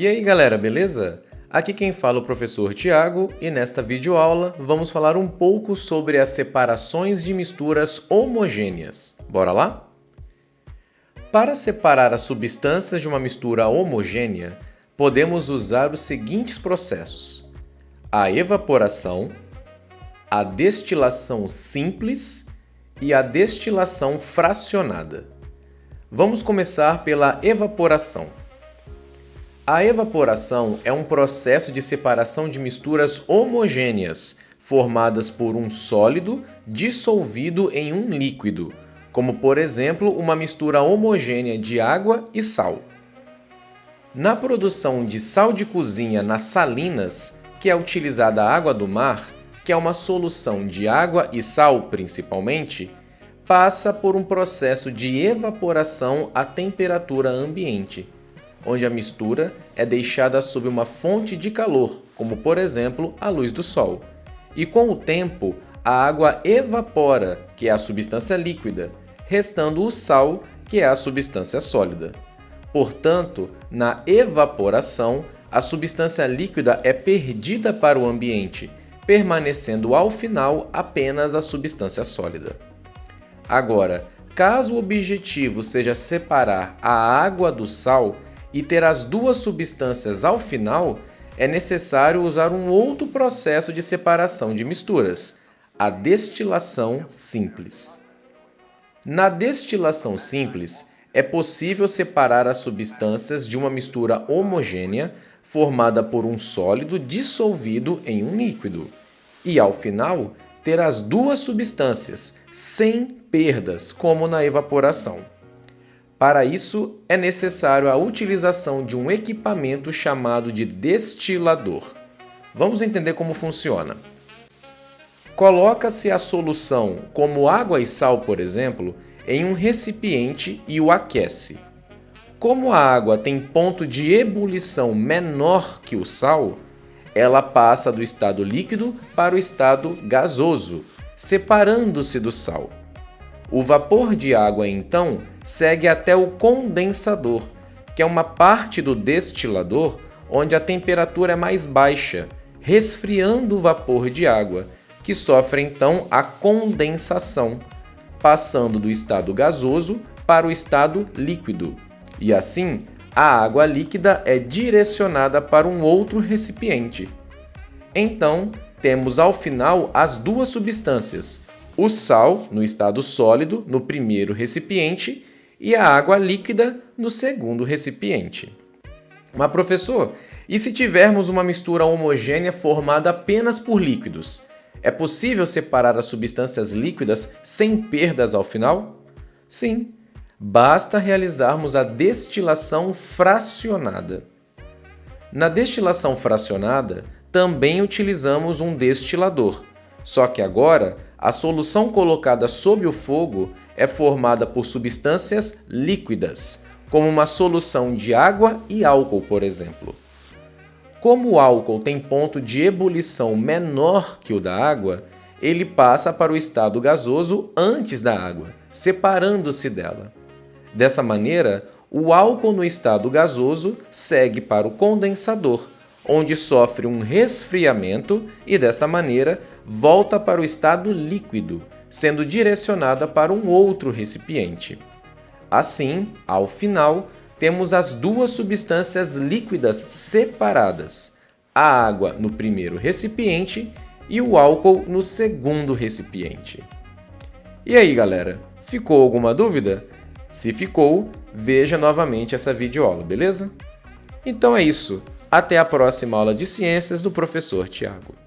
E aí galera, beleza? Aqui quem fala é o professor Tiago e nesta videoaula vamos falar um pouco sobre as separações de misturas homogêneas. Bora lá? Para separar as substâncias de uma mistura homogênea, podemos usar os seguintes processos: a evaporação, a destilação simples e a destilação fracionada. Vamos começar pela evaporação. A evaporação é um processo de separação de misturas homogêneas, formadas por um sólido dissolvido em um líquido, como por exemplo uma mistura homogênea de água e sal. Na produção de sal de cozinha nas salinas, que é utilizada a água do mar, que é uma solução de água e sal principalmente, passa por um processo de evaporação à temperatura ambiente, onde a mistura é deixada sob uma fonte de calor, como por exemplo a luz do sol. E com o tempo, a água evapora, que é a substância líquida, restando o sal, que é a substância sólida. Portanto, na evaporação, a substância líquida é perdida para o ambiente, permanecendo ao final apenas a substância sólida. Agora, caso o objetivo seja separar a água do sal e ter as duas substâncias ao final, é necessário usar um outro processo de separação de misturas, a destilação simples. Na destilação simples, é possível separar as substâncias de uma mistura homogênea formada por um sólido dissolvido em um líquido, e ao final ter as duas substâncias, sem perdas, como na evaporação. Para isso, é necessário a utilização de um equipamento chamado de destilador. Vamos entender como funciona. Coloca-se a solução, como água e sal, por exemplo, em um recipiente e o aquece. Como a água tem ponto de ebulição menor que o sal, ela passa do estado líquido para o estado gasoso, separando-se do sal. O vapor de água, então, segue até o condensador, que é uma parte do destilador onde a temperatura é mais baixa, resfriando o vapor de água, que sofre então a condensação, passando do estado gasoso para o estado líquido. E assim, a água líquida é direcionada para um outro recipiente. Então, temos ao final as duas substâncias: o sal, no estado sólido, no primeiro recipiente, e a água líquida, no segundo recipiente. Mas, professor, e se tivermos uma mistura homogênea formada apenas por líquidos? É possível separar as substâncias líquidas sem perdas ao final? Sim, basta realizarmos a destilação fracionada. Na destilação fracionada, também utilizamos um destilador, só que agora a solução colocada sob o fogo é formada por substâncias líquidas, como uma solução de água e álcool, por exemplo. Como o álcool tem ponto de ebulição menor que o da água, ele passa para o estado gasoso antes da água, separando-se dela. Dessa maneira, o álcool no estado gasoso segue para o condensador, onde sofre um resfriamento e, desta maneira, volta para o estado líquido, sendo direcionada para um outro recipiente. Assim, ao final, temos as duas substâncias líquidas separadas, a água no primeiro recipiente e o álcool no segundo recipiente. E aí, galera, ficou alguma dúvida? Se ficou, veja novamente essa videoaula, beleza? Então é isso. Até a próxima aula de ciências do professor Tiago.